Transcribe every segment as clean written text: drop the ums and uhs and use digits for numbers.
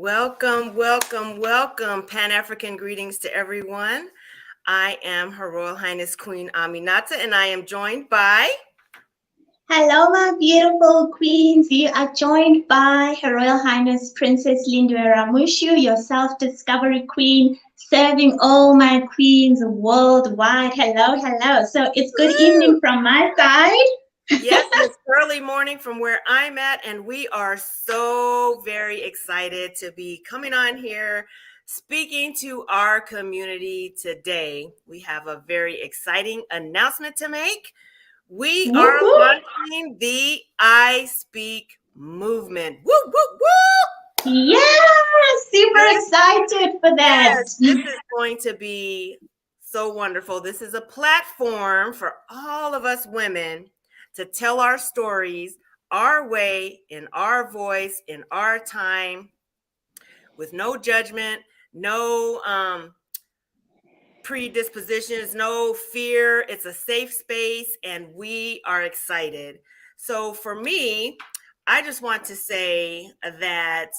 Welcome, welcome, welcome. Pan-African greetings to everyone. I am Her Royal Highness Queen Ameenata, and I am joined by... Hello, my beautiful queens. You are joined by Her Royal Highness Princess Lindiwe, your self-discovery queen, serving all my queens worldwide. Hello, hello. So it's good evening from my side. Yes, it's early morning from where I'm at, and we are so very excited to be coming on here speaking to our community today. We have a very exciting announcement to make. We Whoop, are whoop. launching the I Speak movement. Woo, woo, woo! Yeah, super This, excited for that. yes, this is going to be so wonderful. This is a platform for all of us women to tell our stories our way, in our voice, in our time, with no judgment, no predispositions, no fear. It's a safe space, and we are excited. So for me, I just want to say that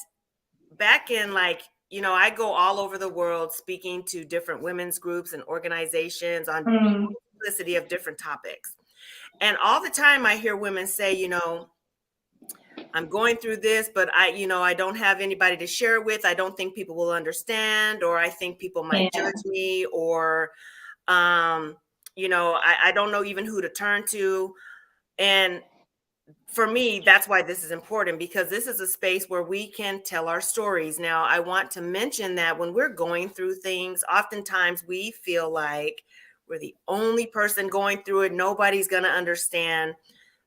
back in I go all over the world speaking to different women's groups and organizations on Mm, multiplicity of different topics. And all the time I hear women say, I'm going through this, but I don't have anybody to share it with. I don't think people will understand, or I think people might yeah. judge me, or I don't know even who to turn to. And for me, that's why this is important, because this is a space where we can tell our stories. Now, I want to mention that when we're going through things, oftentimes we feel like we're the only person going through it. Nobody's going to understand,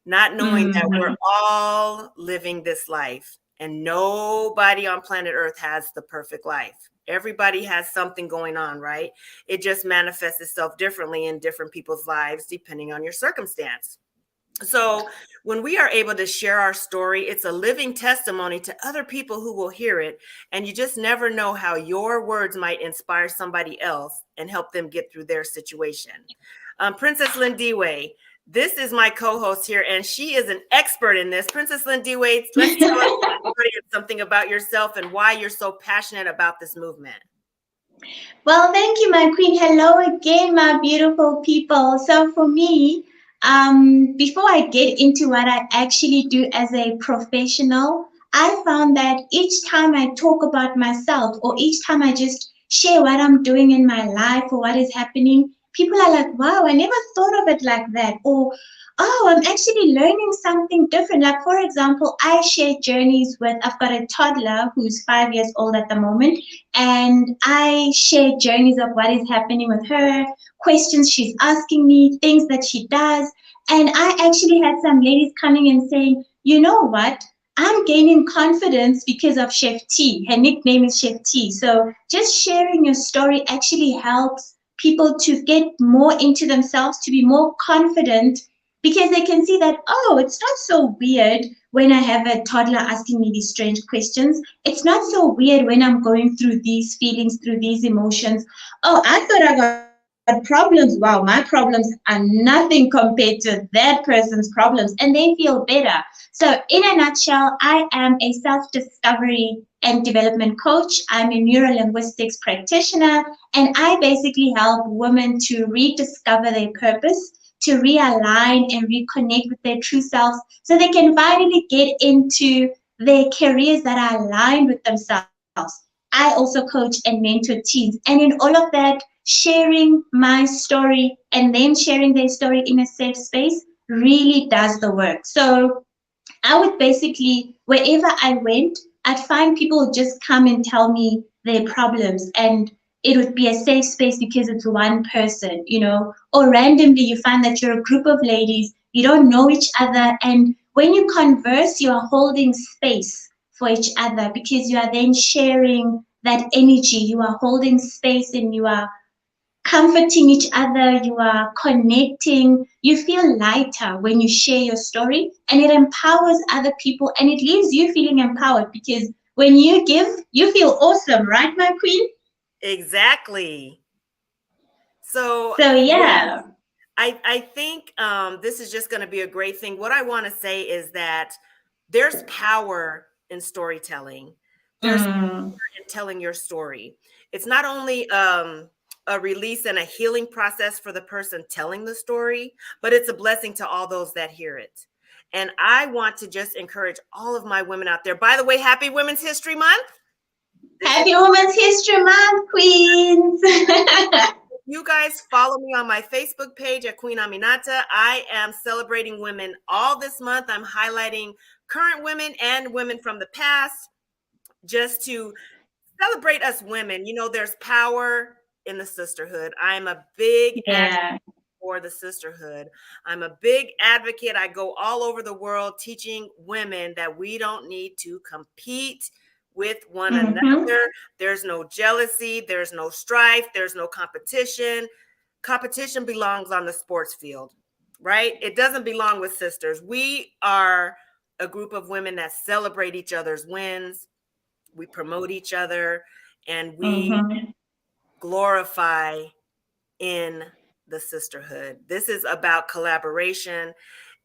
not knowing that we're Mhm. all living this life, and nobody on planet Earth has the perfect life. Everybody has something going on, right? It just manifests itself differently in different people's lives, depending on your circumstance. So when we are able to share our story, it's a living testimony to other people who will hear it. And you just never know how your words might inspire somebody else and help them get through their situation. Princess Lindiwe, this is my co-host here, and she is an expert in this. Princess Lindiwe, let's tell everybody something about yourself and why you're so passionate about this movement. Well, thank you, my queen. Hello again, my beautiful people. So, for me, before I get into what I actually do as a professional, I found that each time I talk about myself or each time I just share what I'm doing in my life or what is happening, people are like, wow, I never thought of it like that. Or, oh, I'm actually learning something different. Like, for example, I share journeys with, I've got a toddler who's 5 years old at the moment, and I share journeys of what is happening with her, questions she's asking me, things that she does. And I actually had some ladies coming and saying, you know what? I'm gaining confidence because of Chef T. Her nickname is Chef T. So just sharing your story actually helps people to get more into themselves, to be more confident, because they can see that, oh, it's not so weird when I have a toddler asking me these strange questions. It's not so weird when I'm going through these feelings, through these emotions. Oh, I thought I got problems. Wow, my problems are nothing compared to that person's problems, and they feel better. So, in a nutshell, I am a self discovery and development coach. I'm a neuro linguistics practitioner, and I basically help women to rediscover their purpose, to realign and reconnect with their true selves so they can finally get into their careers that are aligned with themselves. I also coach and mentor teens. And in all of that, sharing my story and them sharing their story in a safe space really does the work. So I would basically, wherever I went, I'd find people would just come and tell me their problems, and it would be a safe space because it's one person, or randomly you find that you're a group of ladies, you don't know each other, and when you converse, you are holding space for each other because you are then sharing that energy, you are holding space and you are comforting each other, you are connecting, you feel lighter when you share your story, and it empowers other people and it leaves you feeling empowered because when you give, you feel awesome, right, my queen? Exactly. So, So, yes. yeah. I think this is just going to be a great thing. What I want to say is that there's power in storytelling. There's Mm. in telling your story. It's not only a release and a healing process for the person telling the story, but it's a blessing to all those that hear it. And I want to just encourage all of my women out there. By the way, happy Women's History Month. This is, Happy Women's History Month, Queens. you guys follow me on my Facebook page at Queen Ameenata. I am celebrating women all this month. I'm highlighting current women and women from the past just to celebrate us women. You know, there's power in the sisterhood. I'm a big advocate Yeah. for the sisterhood. I'm a big advocate. I go all over the world teaching women that we don't need to compete with one Mm-hmm. another. There's no jealousy, there's no strife, there's no competition. Competition belongs on the sports field, right? It doesn't belong with sisters. We are a group of women that celebrate each other's wins, we promote each other, and we Mm-hmm. glorify in the sisterhood. This is about collaboration,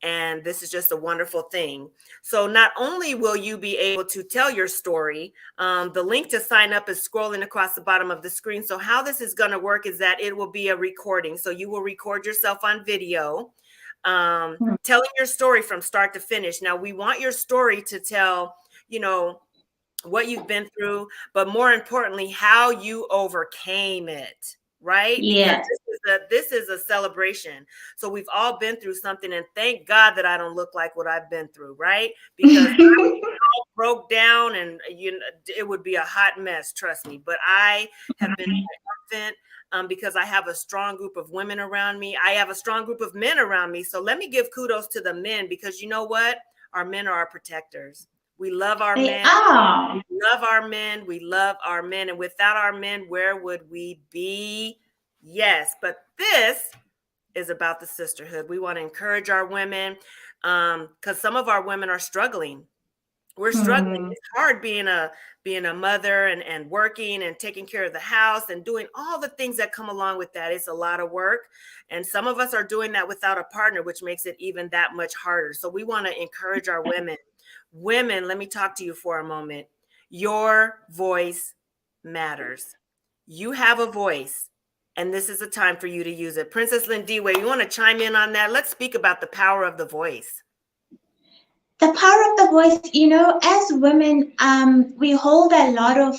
and this is just a wonderful thing. So not only will you be able to tell your story, the link to sign up is scrolling across the bottom of the screen. So how this is going to work is that it will be a recording. So you will record yourself on video, telling your story from start to finish. Now we want your story to tell, you know, what you've been through, but more importantly, how you overcame it, right? Because Yeah. this is a celebration. So we've all been through something, and thank God that I don't look like what I've been through, right? Because all broke down, and it would be a hot mess, trust me. But I have been triumphant because I have a strong group of women around me. I have a strong group of men around me. So let me give kudos to the men, because you know what? Our men are our protectors. We love our They men. are. We love our men. We love our men. And without our men, where would we be? Yes. But this is about the sisterhood. We want to encourage our women because some of our women are struggling. We're struggling. Mm. It's hard being a mother and working and taking care of the house and doing all the things that come along with that. It's a lot of work. And some of us are doing that without a partner, which makes it even that much harder. So we want to encourage our women. Women, let me talk to you for a moment. Your voice matters. You have a voice, and this is a time for you to use it. Princess Lindiwe, you want to chime in on that? Let's speak about the power of the voice. The power of the voice, as women, we hold a lot of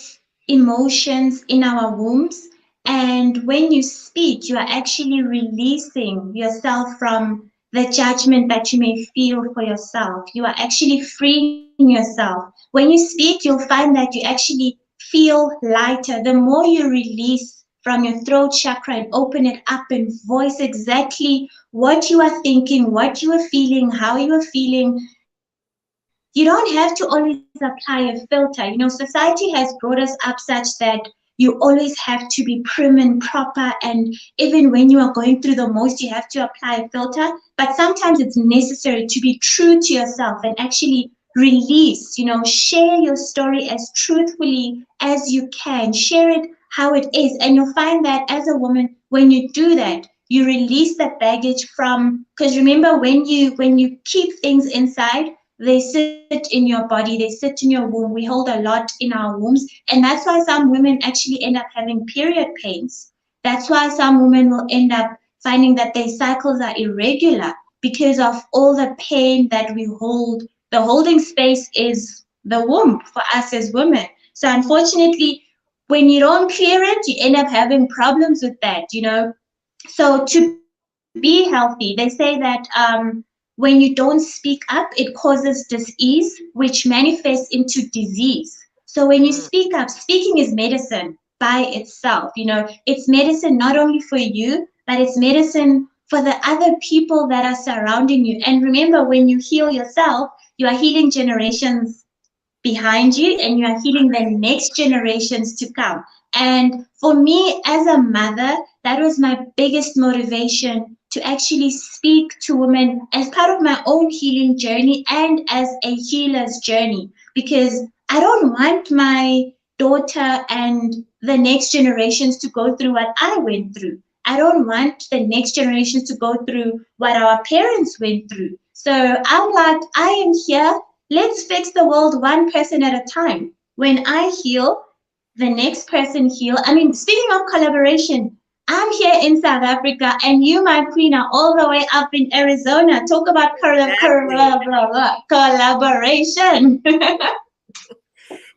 emotions in our wombs. And when you speak, you are actually releasing yourself from the judgment that you may feel for yourself. You are actually freeing yourself. When you speak, you'll find that you actually feel lighter. The more you release from your throat chakra and open it up and voice exactly what you are thinking, what you are feeling, how you are feeling, you don't have to always apply a filter. Society has brought us up such that you always have to be prim and proper, and even when you are going through the most, you have to apply a filter. But sometimes it's necessary to be true to yourself and actually release, share your story as truthfully as you can. Share it how it is. And you'll find that as a woman, when you do that, you release that baggage from, because remember, when you keep things inside, they sit in your body, they sit in your womb. We hold a lot in our wombs, and that's why some women actually end up having period pains. That's why some women will end up finding that their cycles are irregular because of all the pain that we hold. The holding space is the womb for us as women. So unfortunately, when you don't clear it, you end up having problems with that. So to be healthy, they say that when you don't speak up, it causes disease, which manifests into disease. So when you speak up, speaking is medicine by itself. It's medicine not only for you, but it's medicine for the other people that are surrounding you. And remember, when you heal yourself, you are healing generations behind you, and you are healing the next generations to come. And for me as a mother, that was my biggest motivation to actually speak to women as part of my own healing journey and as a healer's journey, because I don't want my daughter and the next generations to go through what I went through. I don't want the next generations to go through what our parents went through. So I'm like, I am here. Let's fix the world one person at a time. When I heal, the next person heal. I mean, speaking of collaboration, I'm here in South Africa and you, my queen, are all the way up in Arizona. Talk about Exactly. collaboration.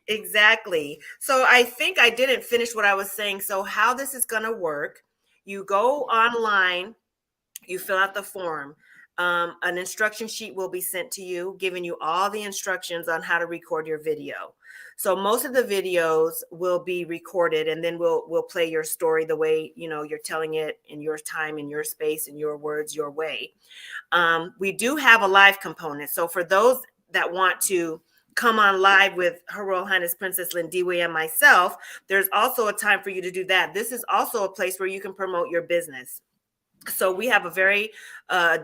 Exactly. So I think I didn't finish what I was saying. So how this is going to work, you go online, you fill out the form. An instruction sheet will be sent to you, giving you all the instructions on how to record your video. So most of the videos will be recorded, and then we'll play your story the way you're telling it in your time, in your space, in your words, your way. We do have a live component. So for those that want to come on live with Her Royal Highness Princess Lindiwe and myself, there's also a time for you to do that. This is also a place where you can promote your business. So we have a very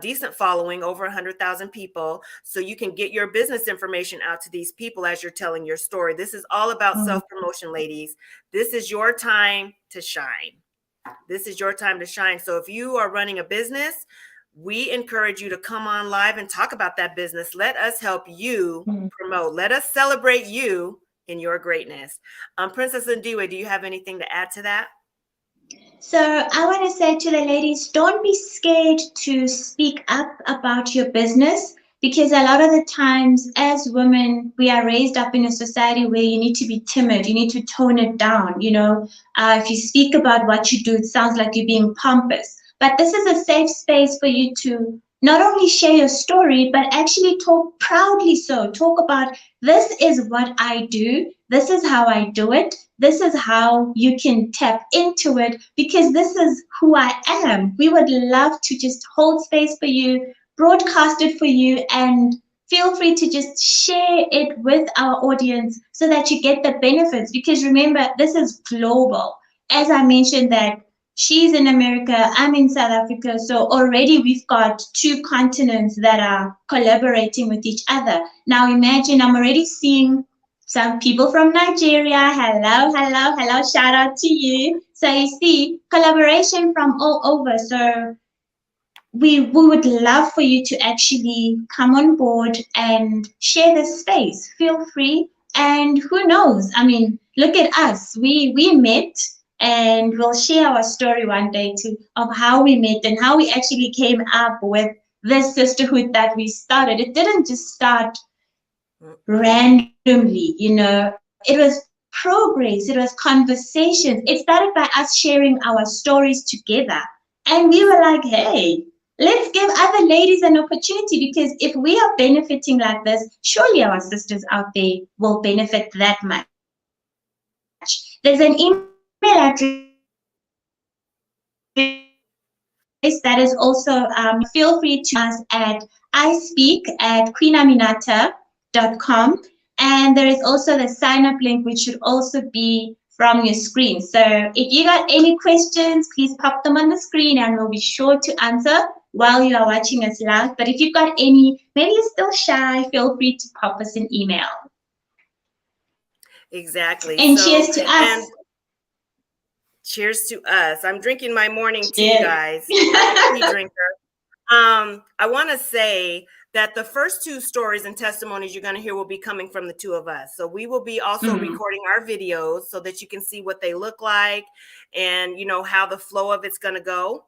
decent following, over 100,000 people. So you can get your business information out to these people as you're telling your story. This is all about self-promotion, ladies. This is your time to shine. This is your time to shine. So if you are running a business, we encourage you to come on live and talk about that business. Let us help you promote. Let us celebrate you in your greatness. Princess Lindiwe, do you have anything to add to that? So I want to say to the ladies, don't be scared to speak up about your business, because a lot of the times as women, we are raised up in a society where you need to be timid. You need to tone it down. If you speak about what you do, it sounds like you're being pompous. But this is a safe space for you to not only share your story, but actually talk proudly. So talk about, this is what I do. This is how I do it. This is how you can tap into it, because this is who I am. We would love to just hold space for you, broadcast it for you, and feel free to just share it with our audience so that you get the benefits. Because remember, this is global. As I mentioned, that she's in America, I'm in South Africa. So already we've got two continents that are collaborating with each other. Now imagine, I'm already seeing some people from Nigeria. Hello, hello, hello. Shout out to you. So you see, collaboration from all over. So we would love for you to actually come on board and share this space. Feel free. And who knows? I mean, look at us. We met, and we'll share our story one day too, of how we met and how we actually came up with this sisterhood that we started. It didn't just start randomly. It was progress, it was conversations. It started by us sharing our stories together. And we were like, hey, let's give other ladies an opportunity, because if we are benefiting like this, surely our sisters out there will benefit that much. There's an email address that is also, feel free to us at ispeak@queenaminata.com. And there is also the sign up link, which should also be from your screen. So if you got any questions, please pop them on the screen and we'll be sure to answer while you are watching us live. But if you've got any, maybe you're still shy, feel free to pop us an email. Exactly. And cheers to us. And cheers to us. I'm drinking my morning tea, Cheers. guys. I'm a tea drinker. I want to say that the first two stories and testimonies you're going to hear will be coming from the two of us. So we will be also recording our videos so that you can see what they look like and how the flow of it's going to go.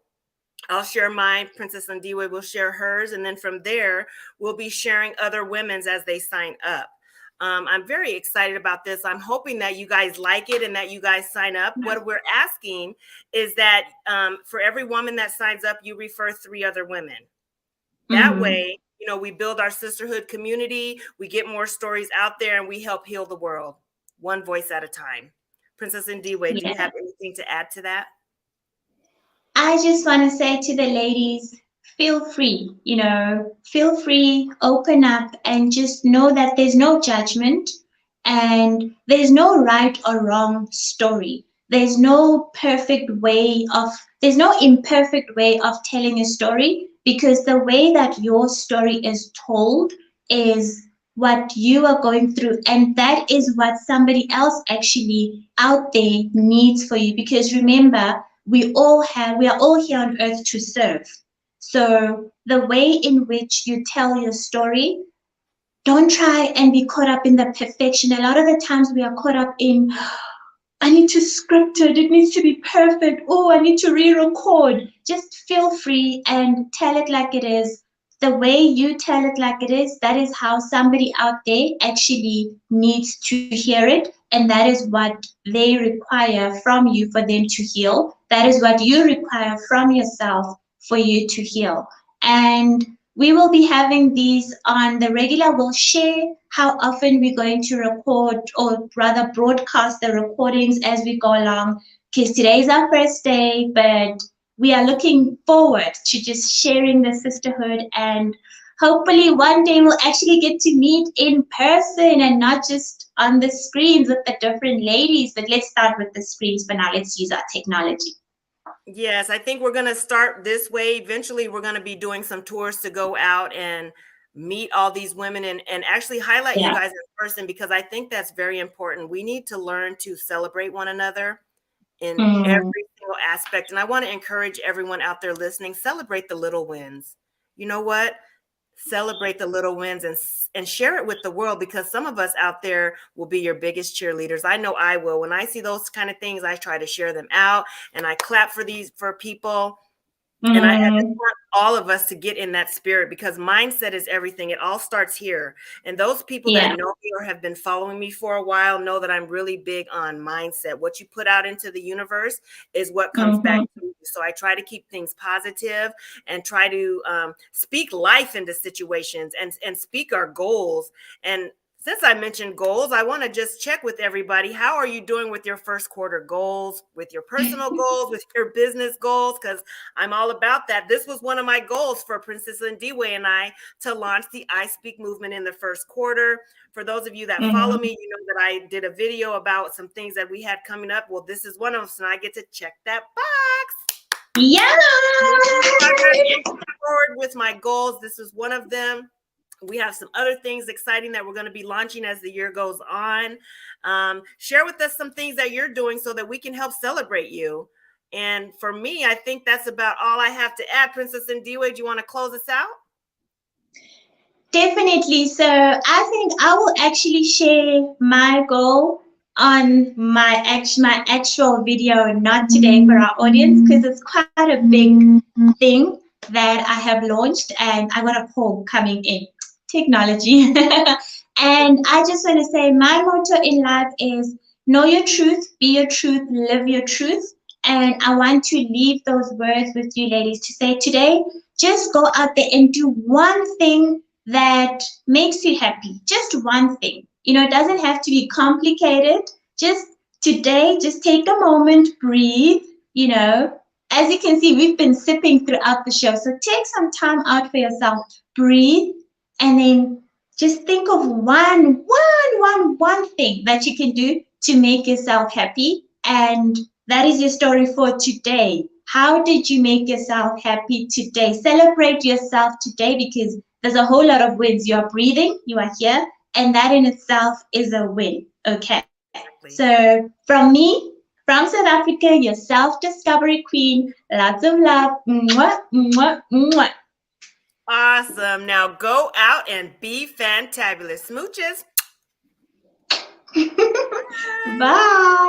I'll share mine, Princess Lindiwe will share hers, and then from there we'll be sharing other women's as they sign up. I'm very excited about this. I'm hoping that you guys like it and that you guys sign up. What we're asking is that for every woman that signs up, you refer 3 other women. That way, we build our sisterhood community, we get more stories out there, and we help heal the world, one voice at a time. Princess Lindiwe, do you have anything to add to that? I just want to say to the ladies, feel free, feel free, open up, and just know that there's no judgment and there's no right or wrong story. There's no there's no imperfect way of telling a story, because the way that your story is told is what you are going through, and that is what somebody else actually out there needs for you. Because remember, we are all here on earth to serve. So the way in which you tell your story Don't try and be caught up in the perfection. A lot of the times we are caught up in, I need to script it. It needs to be perfect. Oh, I need to re-record. Just feel free and tell it like it is. The way you tell it like it is, that is how somebody out there actually needs to hear it. And that is what they require from you for them to heal. That is what you require from yourself for you to heal. And we will be having these on the regular. We'll share how often we're going to record, or rather broadcast the recordings as we go along, because today is our first day, but we are looking forward to just sharing the sisterhood, and hopefully one day we'll actually get to meet in person and not just on the screens with the different ladies. But let's start with the screens for now. Let's use our technology. Yes, I think we're going to start this way. Eventually, we're going to be doing some tours to go out and meet all these women and actually highlight you Yeah. guys in person, because I think that's very important. We need to learn to celebrate one another in Mm, every single aspect. And I want to encourage everyone out there listening, celebrate the little wins. You know what? Celebrate the little wins and share it with the world, because some of us out there will be your biggest cheerleaders. I know I will. When I see those kind of things, I try to share them out and I clap for people. And I just mm, want all of us to get in that spirit, because mindset is everything. It all starts here. And those people that yeah. know me or have been following me for a while know that I'm really big on mindset. What you put out into the universe is what comes back Mm-hmm. to you. So I try to keep things positive and try to speak life into situations and speak our goals. And since I mentioned goals, I want to just check with everybody. How are you doing with your first quarter goals, with your personal goals, with your business goals? Because I'm all about that. This was one of my goals for Princess Lindiwe and I, to launch the I Speak movement in the first quarter. For those of you that follow Mm-hmm. me, you know that I did a video about some things that we had coming up. Well, this is one of them, so I get to check that box. Yeah. Making progress, moving forward with my goals. This is one of them. We have some other things exciting that we're going to be launching as the year goes on. Share with us some things that you're doing so that we can help celebrate you. And for me, I think that's about all I have to add. Princess Lindiwe, do you want to close us out? Definitely. So I think I will actually share my goal on my actual video, not today for our audience, because it's quite a big thing that I have launched and I got a call coming in. Technology. And I just want to say my motto in life is know your truth, be your truth, live your truth. And I want to leave those words with you ladies to say today, just go out there and do one thing that makes you happy. Just one thing. It doesn't have to be complicated. Just today, just take a moment, breathe. As you can see, we've been sipping throughout the show. So take some time out for yourself, breathe, and then just think of one thing that you can do to make yourself happy. And that is your story for today. How did you make yourself happy today? Celebrate yourself today, because there's a whole lot of wins. You are breathing, you are here, and that in itself is a win. Okay. Exactly. So from me, from South Africa, your self-discovery queen. Lots of love. Mwah, mwah, mwah. Awesome. Now go out and be fantabulous. Smooches. Bye. Bye.